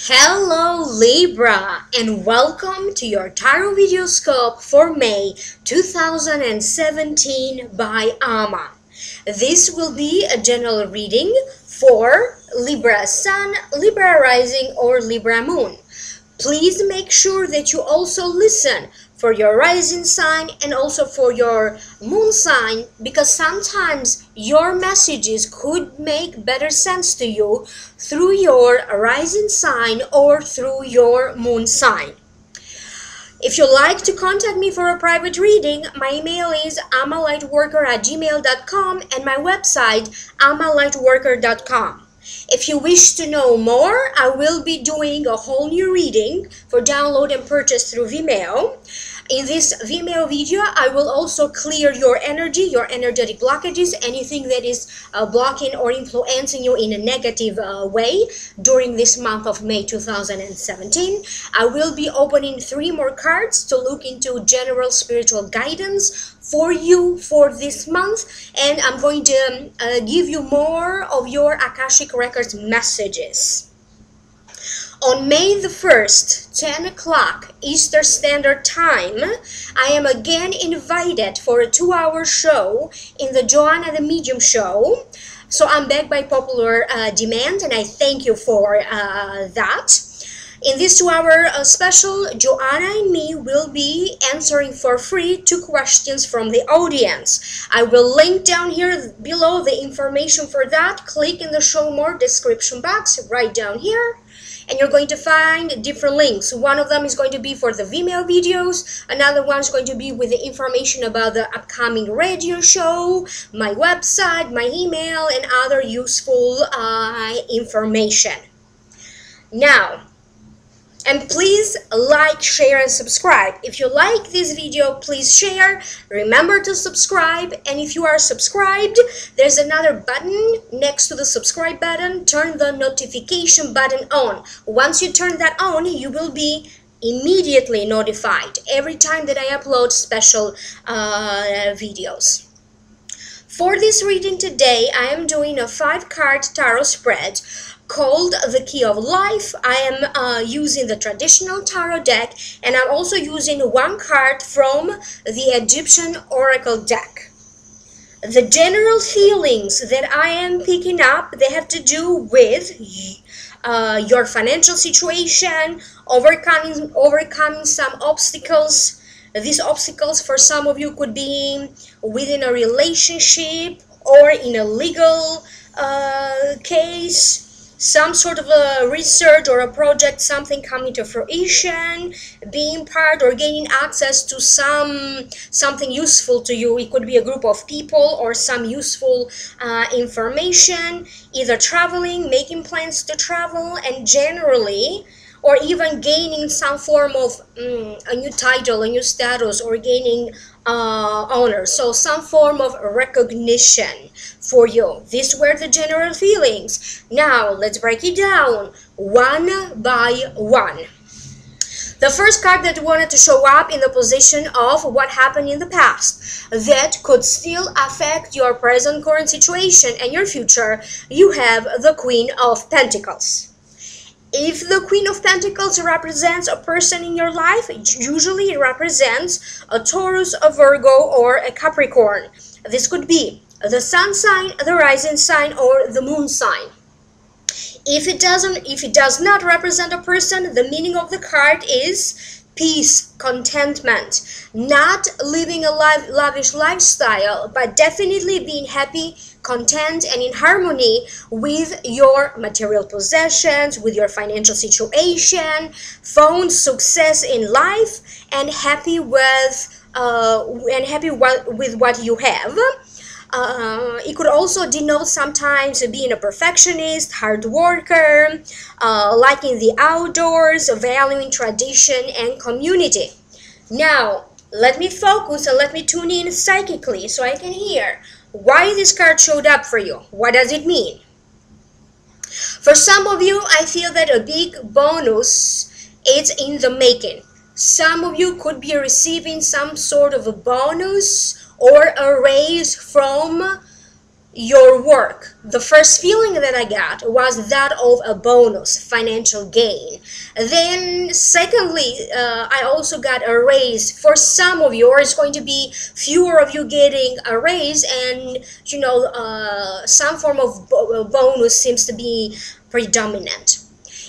Hello Libra, and welcome to your tarot videoscope for May 2017 by Ama. This will be a general reading for Libra Sun, Libra Rising, or Libra Moon. Please make sure that you also listen for your rising sign and also for your moon sign, because sometimes your messages could make better sense to you through your rising sign or through your moon sign. If you'd like to contact me for a private reading, my email is amalightworker@gmail.com and my website amalightworker.com. If you wish to know more, I will be doing a whole new reading for download and purchase through Vimeo. In this Vimeo video, I will also clear your energy, your energetic blockages, anything that is blocking or influencing you in a negative way during this month of May 2017. I will be opening 3 more cards to look into general spiritual guidance for you for this month, and I'm going to give you more of your Akashic Records messages. On May the 1st, 10 o'clock Eastern Standard Time, I am again invited for a 2-hour show in the Joanna the Medium show. So I'm back by popular demand, and I thank you for that. In this 2-hour special, Joanna and me will be answering for free 2 questions from the audience. I will link down here below the information for that. Click in the show more description box right down here, and you're going to find different links. One of them is going to be for the Vimeo videos. Another one is going to be with the information about the upcoming radio show, my website, my email, and other useful information. Now, and please like, share, and subscribe. If you like this video, please share. Remember to subscribe. And if you are subscribed, there's another button next to the subscribe button. Turn the notification button on. Once you turn that on, you will be immediately notified every time that I upload special videos. For this reading today, I am doing a 5-card tarot spread called The Key of Life. I am using the traditional tarot deck, and I'm also using 1 card from the Egyptian Oracle deck. The general feelings that I am picking up, they have to do with your financial situation, overcoming some obstacles. These obstacles for some of you could be within a relationship or in a legal case, some sort of a research or a project, something coming to fruition, being part or gaining access to something useful to you. It could be a group of people or some useful information, either traveling, making plans to travel, and generally, or even gaining some form of a new title, a new status, or gaining honor. So some form of recognition for you. These were the general feelings. Now let's break it down one by one. The first card that wanted to show up in the position of what happened in the past that could still affect your present current situation and your future, you have the Queen of Pentacles. If the Queen of Pentacles represents a person in your life, usually it represents a Taurus, a Virgo, or a Capricorn. This could be the sun sign, the rising sign, or the moon sign. If it does not represent a person, the meaning of the card is peace, contentment, not living a lavish lifestyle, but definitely being happy, content, and in harmony with your material possessions, with your financial situation, found success in life, and happy with what you have. It could also denote sometimes being a perfectionist, hard worker, liking the outdoors, valuing tradition and community. Now, let me focus and let me tune in psychically so I can hear why this card showed up for you. What does it mean? For some of you, I feel that a big bonus is in the making. Some of you could be receiving some sort of a bonus or a raise from your work. The first feeling that I got was that of a bonus, financial gain. Then secondly, I also got a raise for some of you, or it's going to be fewer of you getting a raise, and you know, some form of bonus seems to be predominant.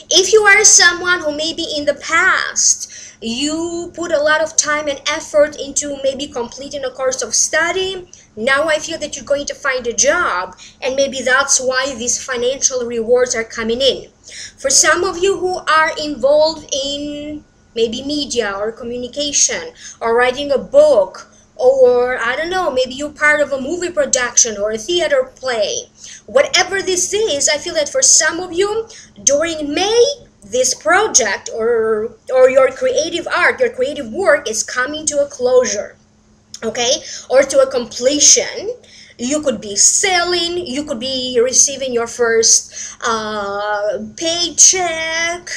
If you are someone who maybe in the past you put a lot of time and effort into maybe completing a course of study, now I feel that you're going to find a job, and maybe that's why these financial rewards are coming in. For some of you who are involved in maybe media or communication or writing a book, or I don't know, maybe you're part of a movie production or a theater play, whatever this is, I feel that for some of you during May, this project or your creative art, your creative work is coming to a closure, okay, or to a completion. You could be selling, you could be receiving your first paycheck,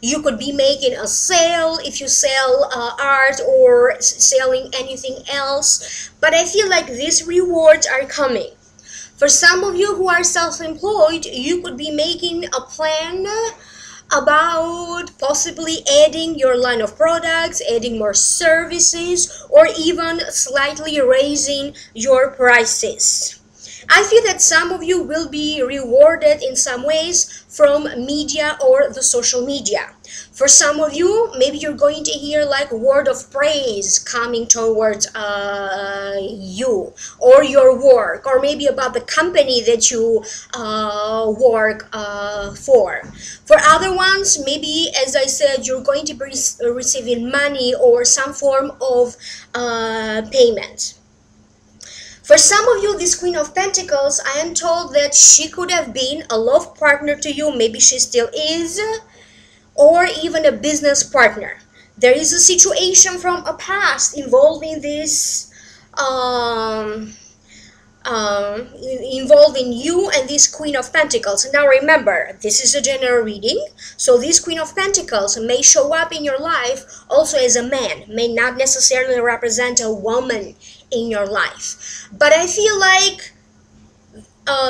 you could be making a sale if you sell art or selling anything else. But I feel like these rewards are coming. For some of you who are self-employed, you could be making a plan about possibly adding your line of products, adding more services, or even slightly raising your prices. I feel that some of you will be rewarded in some ways from media or the social media. For some of you, maybe you're going to hear like word of praise coming towards you or your work, or maybe about the company that you work for. For other ones, maybe as I said, you're going to be receiving money or some form of payment. For some of you, this Queen of Pentacles, I am told that she could have been a love partner to you, maybe she still is, or even a business partner. There is a situation from a past involving this, involving you and this Queen of Pentacles. Now remember, this is a general reading, so this Queen of Pentacles may show up in your life also as a man, may not necessarily represent a woman in your life. But I feel like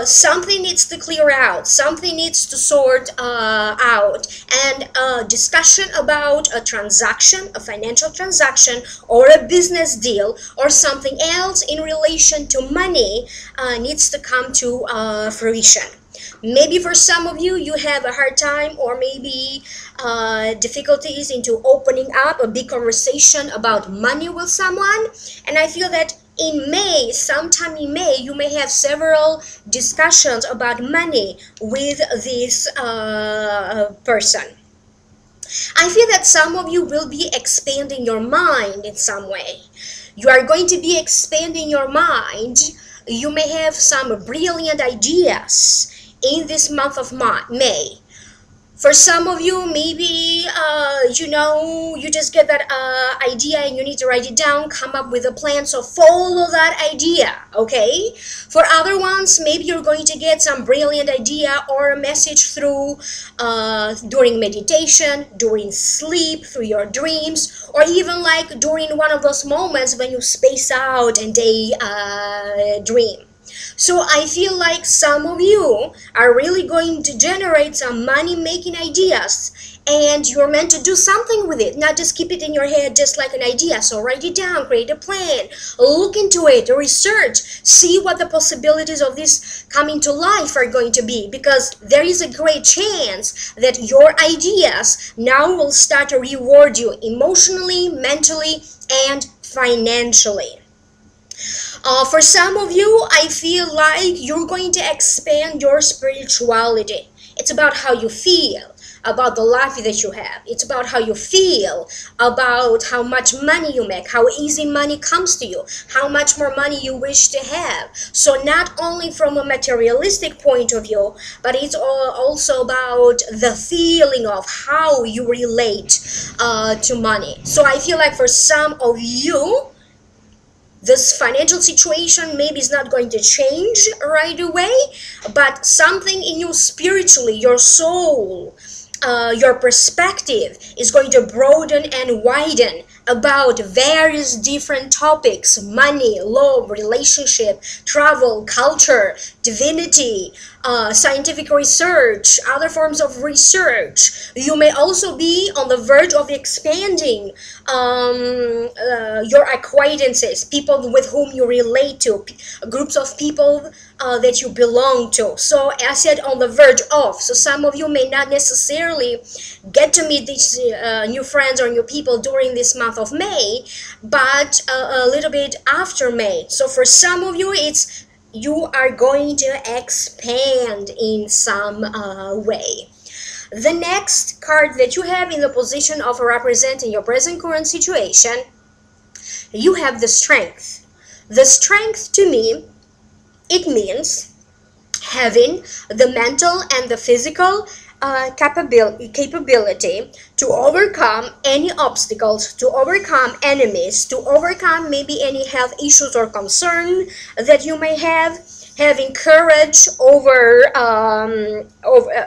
something needs to clear out, something needs to sort out, and a discussion about a transaction, a financial transaction, or a business deal, or something else in relation to money needs to come to fruition. Maybe for some of you, you have a hard time or maybe difficulties into opening up a big conversation about money with someone, and I feel that in May, sometime in May, you may have several discussions about money with this person. I feel that some of you will be expanding your mind in some way. You are going to be expanding your mind. You may have some brilliant ideas in this month of May. For some of you, maybe, you know, you just get that idea and you need to write it down, come up with a plan, so follow that idea, okay? For other ones, maybe you're going to get some brilliant idea or a message through during meditation, during sleep, through your dreams, or even like during one of those moments when you space out and daydream. So I feel like some of you are really going to generate some money-making ideas, and you're meant to do something with it, not just keep it in your head just like an idea. So write it down, create a plan, look into it, research, see what the possibilities of this coming to life are going to be, because there is a great chance that your ideas now will start to reward you emotionally, mentally, and financially. For some of you, I feel like you're going to expand your spirituality. It's about how you feel about the life that you have. It's about how you feel about how much money you make, how easy money comes to you, how much more money you wish to have. So not only from a materialistic point of view, but it's also about the feeling of how you relate to money. So I feel like for some of you, this financial situation maybe is not going to change right away, but something in you spiritually, your soul, your perspective is going to broaden and widen about various different topics: money, love, relationship, travel, culture, divinity, scientific research, other forms of research. You may also be on the verge of expanding your acquaintances, people with whom you relate to, groups of people that you belong to. So as I said, on the verge of. So some of you may not necessarily get to meet these new friends or new people during this month of May, but a little bit after May. So for some of you, it's you are going to expand in some way. The next card that you have in the position of representing your present current situation, you have the Strength. The Strength, to me, it means having the mental and the physical capability to overcome any obstacles, to overcome enemies, to overcome maybe any health issues or concern that you may have. Having courage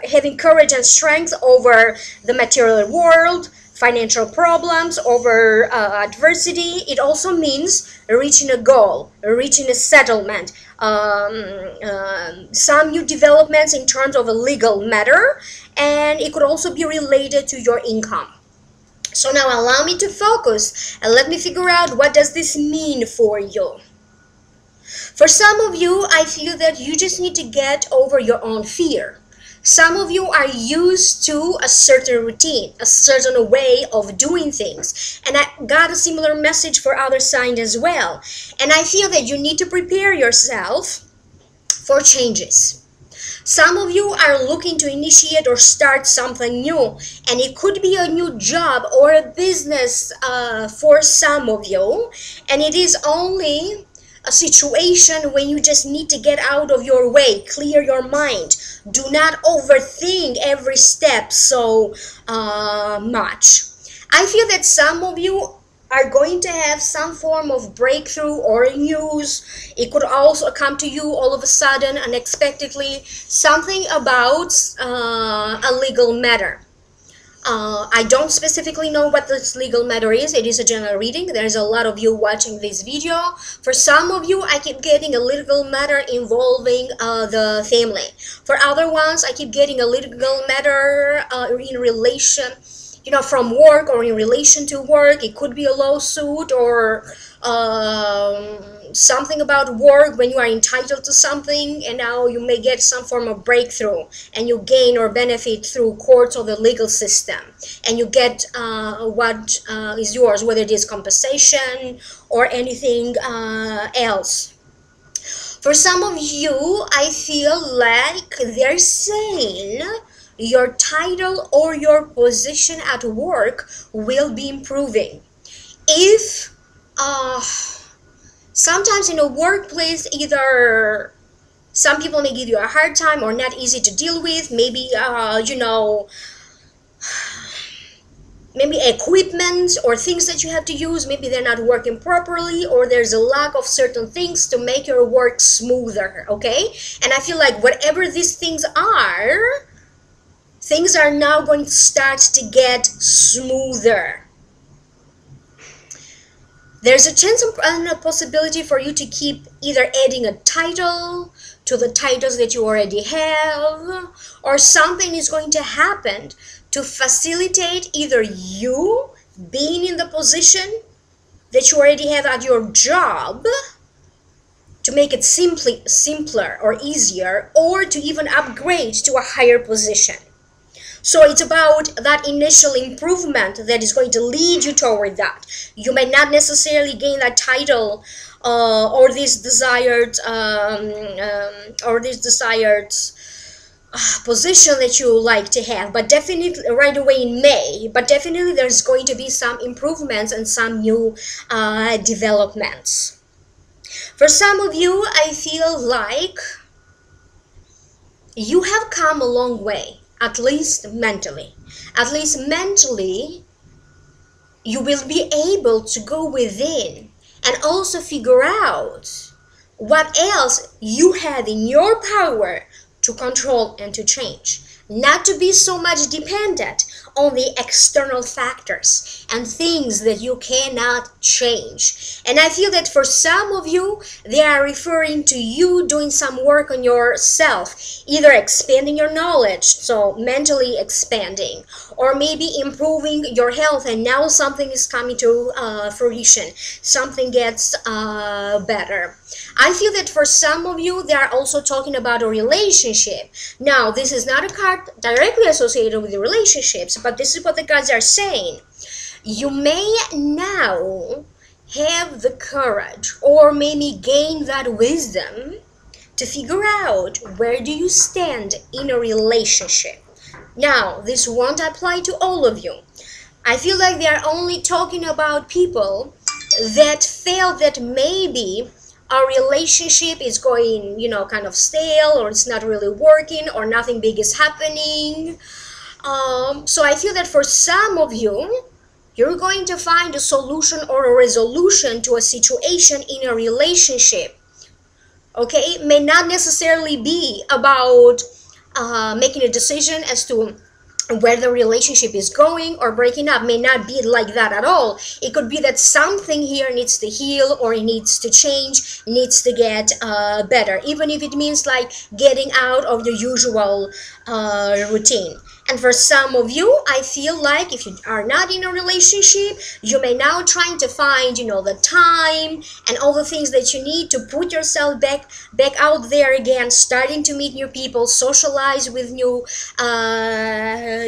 having courage and strength over the material world, financial problems, over adversity. It also means reaching a goal, reaching a settlement, some new developments in terms of a legal matter, and it could also be related to your income. So now allow me to focus and let me figure out what does this mean for you. For some of you, I feel that you just need to get over your own fear. Some of you are used to a certain routine, a certain way of doing things. And I got a similar message for other signs as well. And I feel that you need to prepare yourself for changes. Some of you are looking to initiate or start something new. And it could be a new job or a business for some of you. And it is only a situation when you just need to get out of your way, clear your mind. Do not overthink every step so much. I feel that some of you are going to have some form of breakthrough or news. It could also come to you all of a sudden, unexpectedly, something about a legal matter. I don't specifically know what this legal matter is. It is a general reading. There's a lot of you watching this video. For some of you, I keep getting a legal matter involving the family. For other ones, I keep getting a legal matter in relation, from work or in relation to work. It could be a lawsuit or something about work when you are entitled to something, and now you may get some form of breakthrough and you gain or benefit through courts or the legal system, and you get what is yours, whether it is compensation or anything else. For some of you, I feel like they're saying your title or your position at work will be improving. If sometimes in a workplace, either some people may give you a hard time or not easy to deal with, maybe maybe equipment or things that you have to use, maybe they're not working properly, or there's a lack of certain things to make your work smoother, okay? And I feel like whatever these things are now going to start to get smoother. There's a chance and a possibility for you to keep either adding a title to the titles that you already have, or something is going to happen to facilitate either you being in the position that you already have at your job, to make it simpler or easier, or to even upgrade to a higher position. So it's about that initial improvement that is going to lead you toward that. You may not necessarily gain that title or this desired position that you like to have, but definitely right away in May. But definitely there's going to be some improvements and some new developments. For some of you, I feel like you have come a long way. At least mentally. At least mentally, you will be able to go within and also figure out what else you have in your power to control and to change. Not to be so much dependent on the external factors and things that you cannot change. And I feel that for some of you, they are referring to you doing some work on yourself, either expanding your knowledge, so mentally expanding, or maybe improving your health, and now something is coming to fruition, something gets better. I feel that for some of you, they are also talking about a relationship. Now, this is not a card directly associated with the relationships, but this is what the cards are saying. You may now have the courage, or maybe gain that wisdom to figure out where do you stand in a relationship. Now, this won't apply to all of you. I feel like they are only talking about people that felt that maybe a relationship is going, kind of stale, or it's not really working, or nothing big is happening. So I feel that for some of you, you're going to find a solution or a resolution to a situation in a relationship. Okay, it may not necessarily be about making a decision as to where the relationship is going or breaking up. May not be like that at all. It could be that something here needs to heal, or it needs to change, needs to get better, even if it means like getting out of your usual routine. And for some of you, I feel like if you are not in a relationship, you may now trying to find, the time and all the things that you need to put yourself back out there again, starting to meet new people, socialize with new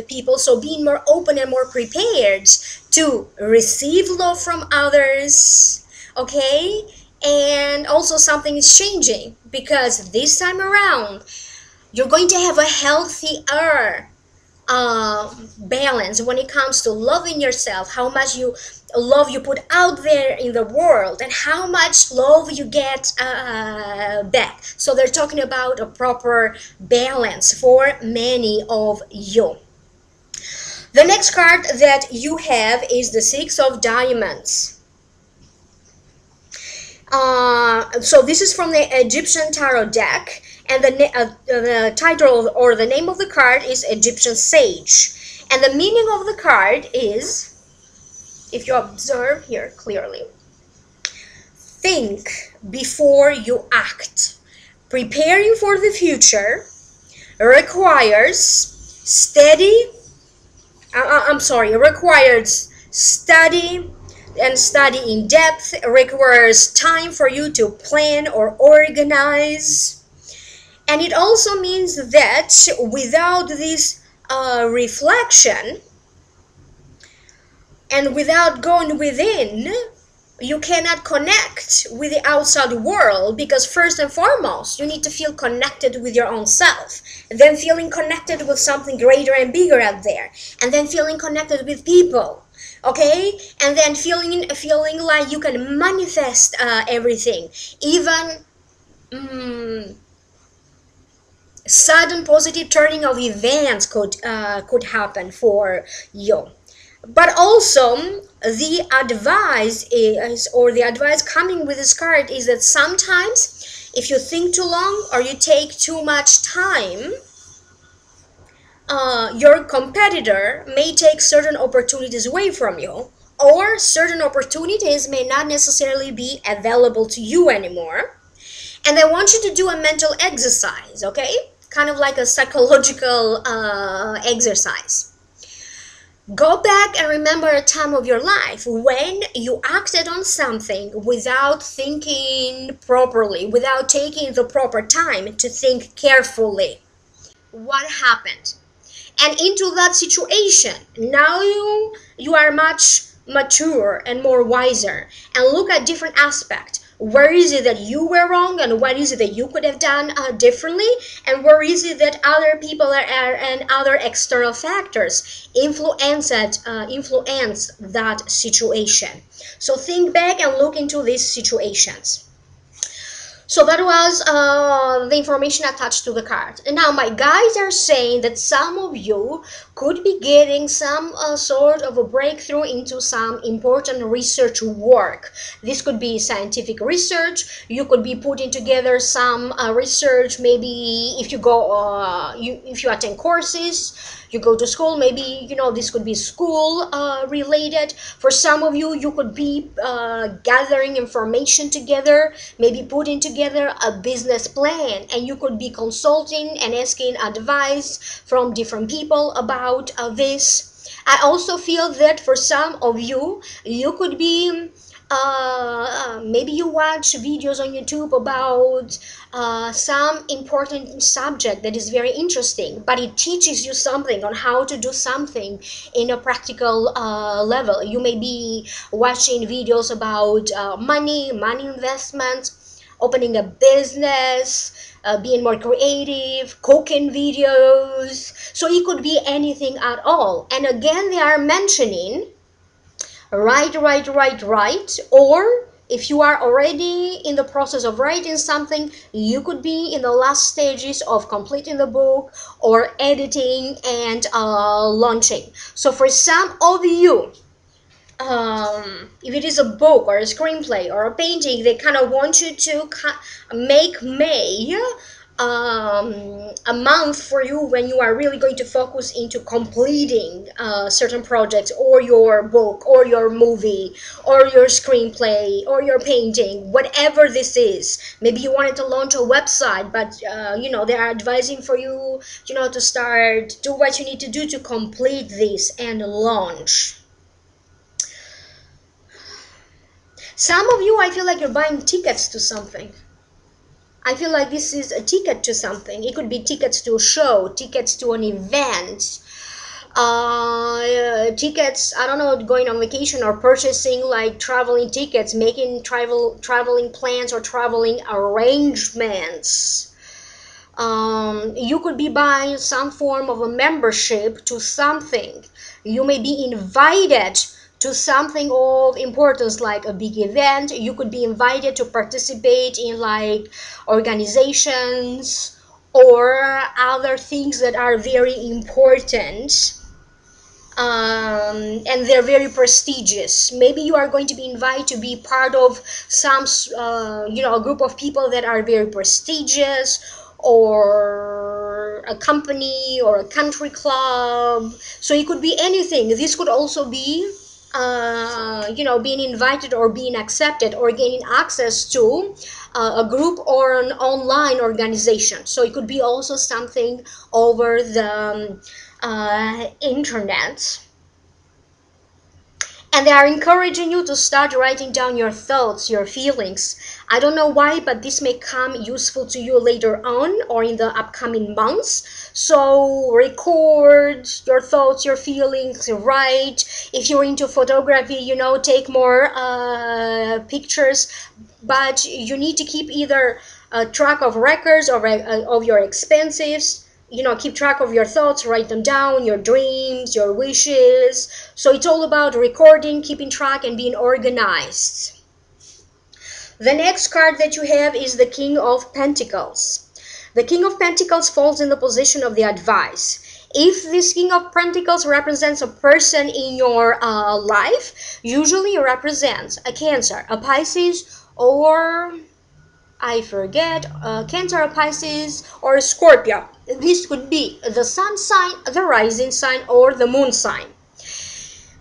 people. So being more open and more prepared to receive love from others, okay? And also something is changing, because this time around, you're going to have a healthier balance when it comes to loving yourself, how much love you put out there in the world, and how much love you get back. So they're talking about a proper balance for many of you. The next card that you have is the Six of Diamonds. So this is from the Egyptian Tarot deck, and the title or the name of the card is Egyptian Sage. And the meaning of the card is, if you observe here clearly, think before you act. Preparing for the future requires study and study in depth, requires time for you to plan or organize. And it also means that without this reflection and without going within, you cannot connect with the outside world, because first and foremost, you need to feel connected with your own self, then feeling connected with something greater and bigger out there, and then feeling connected with people. Okay, and then feeling like you can manifest everything, even sudden positive turning of events could happen for you. But also the advice is, or the advice coming with this card is that sometimes if you think too long or you take too much time, your competitor may take certain opportunities away from you, or certain opportunities may not necessarily be available to you anymore. And I want you to do a mental exercise, okay? Kind of like a psychological exercise. Go back and remember a time of your life when you acted on something without thinking properly, without taking the proper time to think carefully. What happened? And into that situation, now you are much mature and more wiser, and look at different aspects. Where is it that you were wrong, and what is it that you could have done differently, and where is it that other people and other external factors influence that situation. So think back and look into these situations. So that was the information attached to the card. And now my guides are saying that some of you could be getting some sort of a breakthrough into some important research work. This could be scientific research. You could be putting together some research. Maybe if you go, if you attend courses, you go to school, maybe, you know, this could be school related. For some of you, you could be gathering information together, maybe putting together a business plan, and you could be consulting and asking advice from different people about this. I also feel that for some of you, you could be maybe you watch videos on YouTube about some important subject that is very interesting, but it teaches you something on how to do something in a practical level. You may be watching videos about money investment, opening a business, being more creative, cooking videos. So it could be anything at all. And again, they are mentioning write, or if you are already in the process of writing something, you could be in the last stages of completing the book or editing and launching. So for some of you, if it is a book or a screenplay or a painting, they kind of want you to make May a month for you when you are really going to focus into completing certain projects, or your book or your movie or your screenplay or your painting, whatever this is. Maybe you wanted to launch a website, but you know, they are advising for you, you know, to start, do what you need to do to complete this and launch. Some of you, I feel like you're buying tickets to something. I feel like this is a ticket to something. It could be tickets to a show, tickets to an event, tickets, I don't know, going on vacation or purchasing like traveling tickets, making traveling plans or traveling arrangements. You could be buying some form of a membership to something. You may be invited to something of importance like a big event. You could be invited to participate in like organizations or other things that are very important, and they're very prestigious. Maybe you are going to be invited to be part of some you know, a group of people that are very prestigious, or a company or a country club. So it could be anything. This could also be you know, being invited or being accepted or gaining access to a group or an online organization. So it could be also something over the internet. And they are encouraging you to start writing down your thoughts, your feelings. I don't know why, but this may come useful to you later on or in the upcoming months. So record your thoughts, your feelings, write. If you're into photography, you know, take more pictures, but you need to keep either a track of records of your expenses. You know, keep track of your thoughts, write them down, your dreams, your wishes. So it's all about recording, keeping track, and being organized. The next card that you have is the King of Pentacles. The King of Pentacles falls in the position of the advice. If this King of Pentacles represents a person in your life, usually it represents a Cancer, a Pisces, or I forget, Cancer, a Pisces, or a Scorpio. This could be the sun sign, the rising sign, or the moon sign.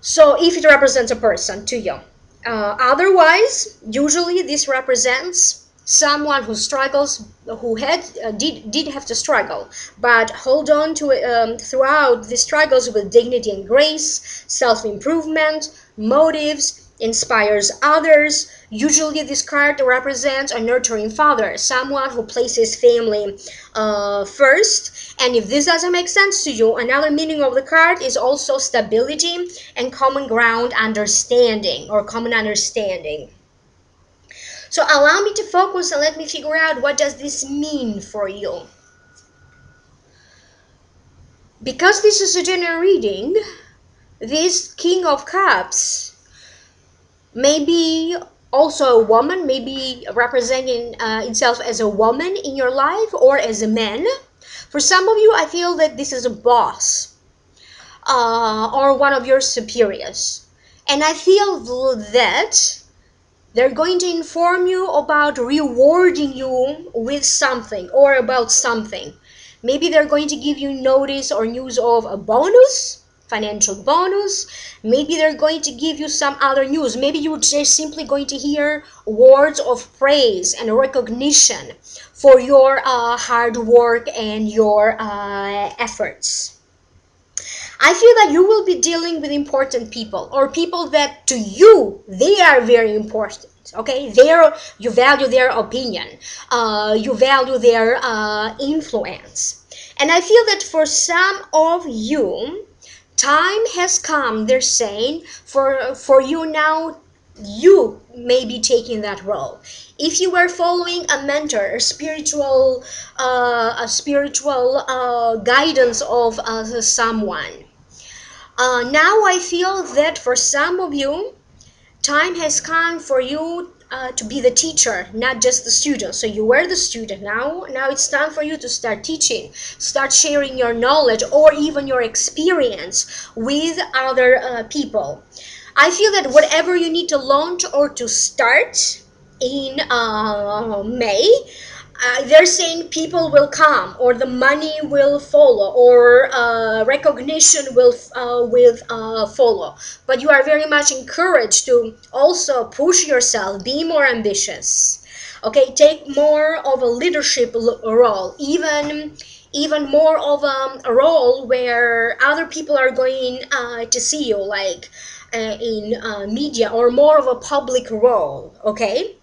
So if it represents a person to you. Otherwise, usually this represents someone who struggles, who did have to struggle, but hold on to it throughout the struggles with dignity and grace, self-improvement, motives, inspires others. Usually this card represents a nurturing father, someone who places family first. And if this doesn't make sense to you, another meaning of the card is also stability and common ground understanding, or common understanding. So allow me to focus and let me figure out, what does this mean for you? Because this is a general reading, this King of Cups may be Also a woman, maybe representing itself as a woman in your life or as a man. For some of you, I feel that this is a boss or one of your superiors. And I feel that they're going to inform you about rewarding you with something or about something. Maybe they're going to give you notice or news of a bonus, financial bonus. Maybe they're going to give you some other news. Maybe you're just simply going to hear words of praise and recognition for your hard work and your efforts. I feel that you will be dealing with important people or people that to you, they are very important. Okay, you value their opinion, you value their influence. And I feel that for some of you, time has come, they're saying, for you now, you may be taking that role. If you were following a mentor, a spiritual guidance of someone, now I feel that for some of you, time has come for you to be the teacher, not just the student. So you were the student. Now it's time for you to start teaching, start sharing your knowledge or even your experience with other people. I feel that whatever you need to launch or to start in May, they're saying people will come or the money will follow or recognition will follow, but you are very much encouraged to also push yourself, be more ambitious, okay, take more of a leadership role, even more of a role where other people are going to see you, like in media, or more of a public role. Okay,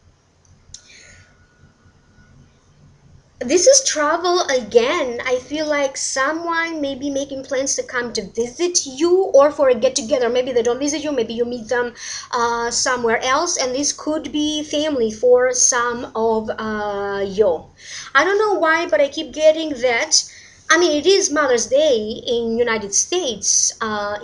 this is travel again. I feel like someone may be making plans to come to visit you or for a get-together. Maybe they don't visit you, maybe you meet them somewhere else, and this could be family for some of you. I don't know why, but I keep getting that. I mean, it is Mother's Day in United States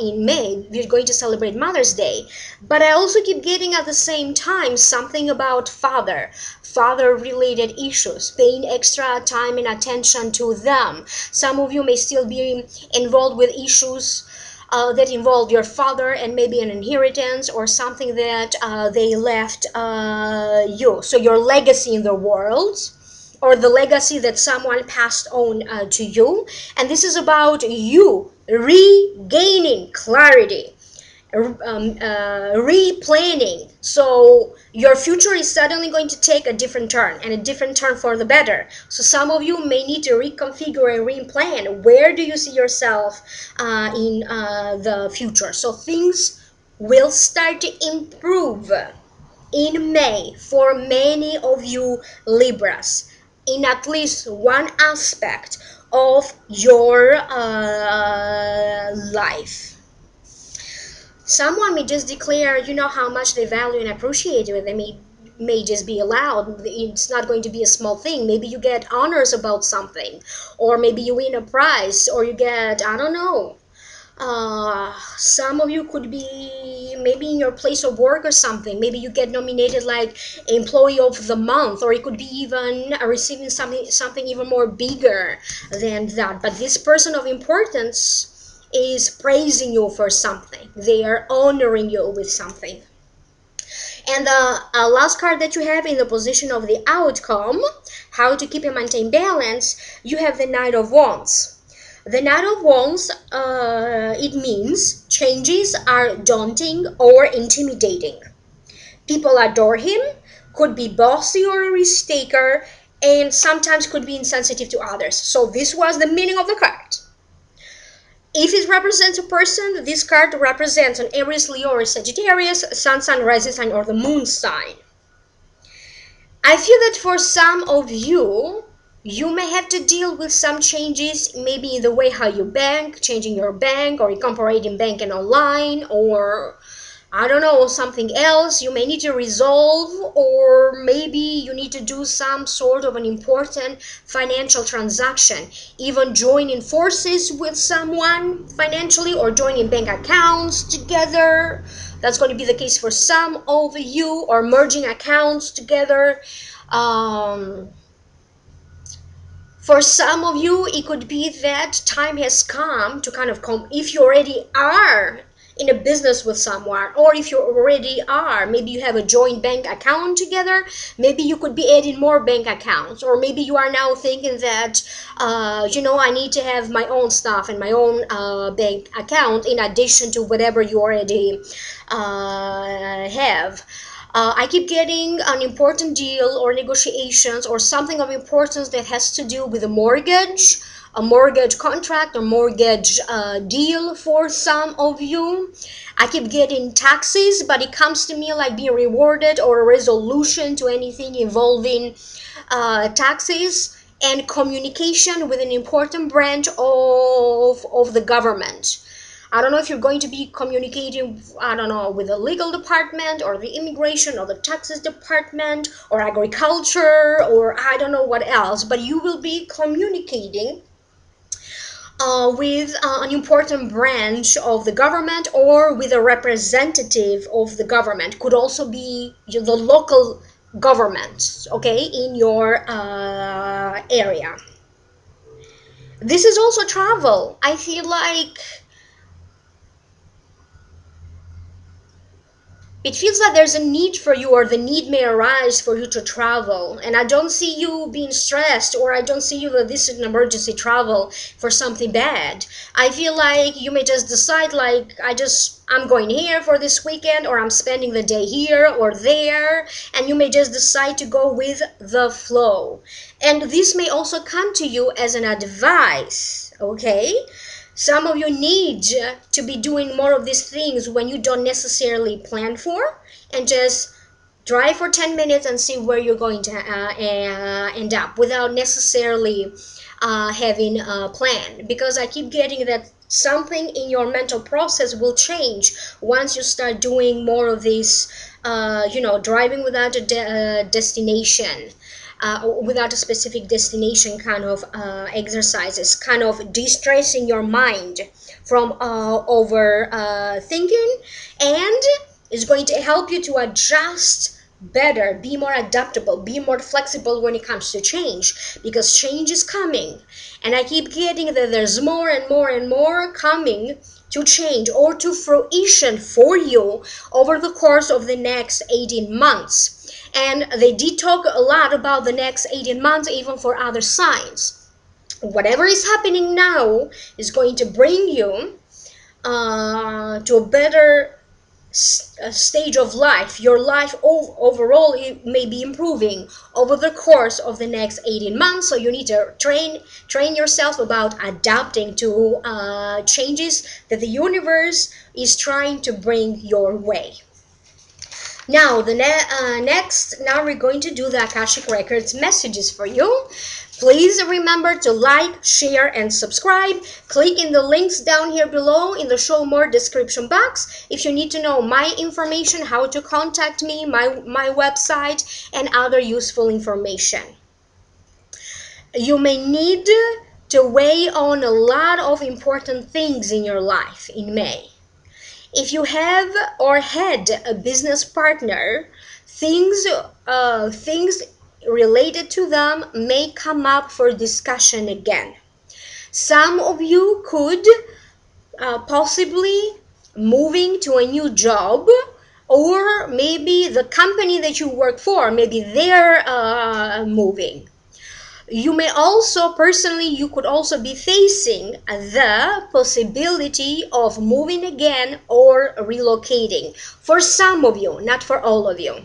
in May. We're going to celebrate Mother's Day. But I also keep getting at the same time something about father-related issues, paying extra time and attention to them. Some of you may still be involved with issues that involve your father and maybe an inheritance or something that they left you. So your legacy in the world, or the legacy that someone passed on to you. And this is about you regaining clarity, replanning. So your future is suddenly going to take a different turn, and a different turn for the better. So some of you may need to reconfigure and replan. Where do you see yourself in the future? So things will start to improve in May for many of you Libras, in at least one aspect of your life. Someone may just declare, how much they value and appreciate you, and they may just be allowed. It's not going to be a small thing. Maybe you get honors about something, or maybe you win a prize, or you get, I don't know, some of you could be maybe in your place of work or something. Maybe you get nominated like employee of the month, or it could be even receiving something even more bigger than that. But this person of importance is praising you for something. They are honoring you with something. And the last card that you have in the position of the outcome, how to keep and maintain balance, you have the Knight of Wands. The Knight of Wands, it means changes are daunting or intimidating. People adore him, could be bossy or a risk taker, and sometimes could be insensitive to others. So this was the meaning of the card. If it represents a person, this card represents an Aries, Leo, or Sagittarius, Sun sign, rising sign, or the Moon sign. I feel that for some of you, you may have to deal with some changes, maybe in the way how you bank, changing your bank, or incorporating banking online, or I don't know, something else you may need to resolve, or maybe you need to do some sort of an important financial transaction, even joining forces with someone financially, or joining bank accounts together. That's going to be the case for some of you, or merging accounts together. For some of you, it could be that time has come to kind of come, if you already are in a business with someone, or if you already are, maybe you have a joint bank account together, maybe you could be adding more bank accounts, or maybe you are now thinking that, I need to have my own stuff and my own bank account in addition to whatever you already have. I keep getting an important deal or negotiations or something of importance that has to do with a mortgage contract or mortgage deal for some of you. I keep getting taxes, but it comes to me like being rewarded or a resolution to anything involving taxes and communication with an important branch of the government. I don't know if you're going to be communicating, I don't know, with the legal department or the immigration or the taxes department or agriculture or I don't know what else, but you will be communicating with an important branch of the government or with a representative of the government. Could also be the local government, okay, in your area. This is also travel. I feel like it feels like there's a need for you, or the need may arise for you to travel. And I don't see you being stressed, or I don't see you that this is an emergency travel for something bad. I feel like you may just decide like, I'm going here for this weekend, or I'm spending the day here or there, and you may just decide to go with the flow. And this may also come to you as an advice, okay? Some of you need to be doing more of these things when you don't necessarily plan for, and just drive for 10 minutes and see where you're going to end up without necessarily having a plan. Because I keep getting that something in your mental process will change once you start doing more of this, driving without a destination. Without a specific destination kind of exercises, kind of de-stressing your mind from over thinking, and is going to help you to adjust better, be more adaptable, be more flexible when it comes to change, because change is coming. And I keep getting that there's more and more and more coming to change or to fruition for you over the course of the next 18 months. And they did talk a lot about the next 18 months, even for other signs. Whatever is happening now is going to bring you to a better stage of life. Your life overall, it may be improving over the course of the next 18 months. So you need to train yourself about adapting to changes that the universe is trying to bring your way. Now, now we're going to do the Akashic Records messages for you. Please remember to like, share, and subscribe. Click in the links down here below in the show more description box if you need to know my information, how to contact me, my website, and other useful information. You may need to weigh on a lot of important things in your life in May. If you have or had a business partner, things related to them may come up for discussion again. Some of you could possibly moving to a new job, or maybe the company that you work for, maybe they're moving. You may also, personally, you could also be facing the possibility of moving again or relocating. For some of you, not for all of you.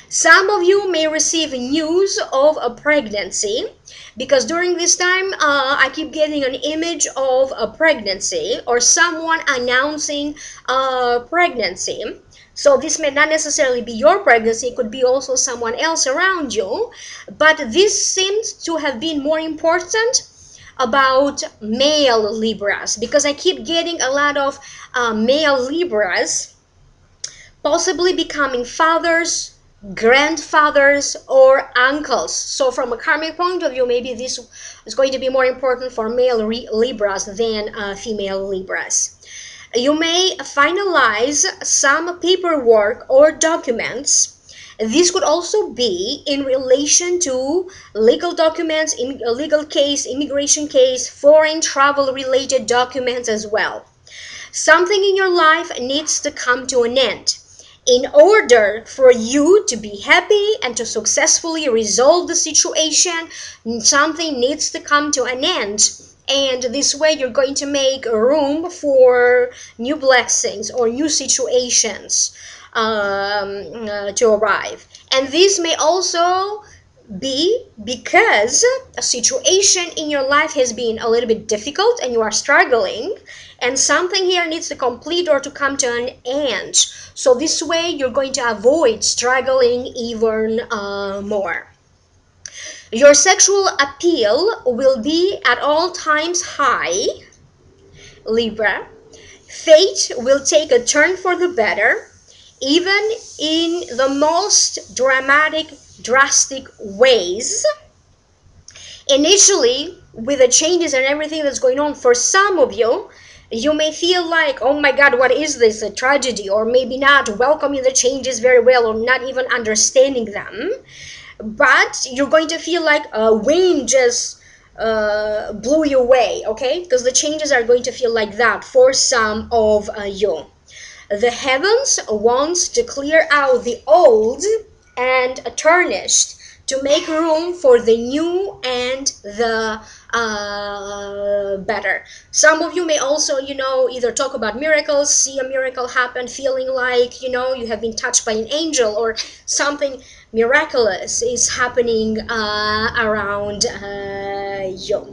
Some of you may receive news of a pregnancy, because during this time, I keep getting an image of a pregnancy or someone announcing a pregnancy. So this may not necessarily be your pregnancy, it could be also someone else around you. But this seems to have been more important about male Libras, because I keep getting a lot of male Libras possibly becoming fathers, grandfathers, or uncles. So from a karmic point of view, maybe this is going to be more important for male Libras than female Libras. You may finalize some paperwork or documents. This could also be in relation to legal documents, in a legal case, immigration case, foreign travel related documents as well. Something in your life needs to come to an end. In order for you to be happy and to successfully resolve the situation, something needs to come to an end. And this way you're going to make room for new blessings or new situations to arrive. And this may also be because a situation in your life has been a little bit difficult and you are struggling, and something here needs to complete or to come to an end. So this way you're going to avoid struggling even more. Your sexual appeal will be at all times high, Libra. Fate will take a turn for the better, even in the most drastic ways. Initially, with the changes and everything that's going on, for some of you, you may feel like, oh my God, what is this, a tragedy? Or maybe not welcoming the changes very well, or not even understanding them. But you're going to feel like a wind just blew you away, okay? Because the changes are going to feel like that for some of you. The heavens wants to clear out the old and tarnished to make room for the new and the better. Some of you may also, either talk about miracles, see a miracle happen, feeling like, you have been touched by an angel or something miraculous is happening around you.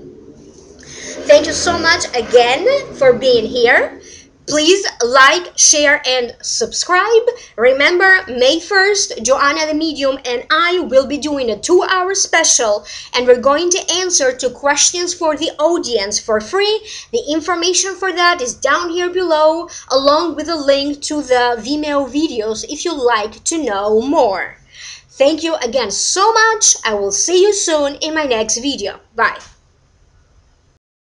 Thank you so much again for being here. Please like, share, and subscribe. Remember, May 1st, Joanna the Medium and I will be doing a 2-hour special, and we're going to answer 2 questions for the audience for free. The information for that is down here below, along with a link to the Vimeo videos if you'd like to know more. Thank you again so much. I will see you soon in my next video. Bye.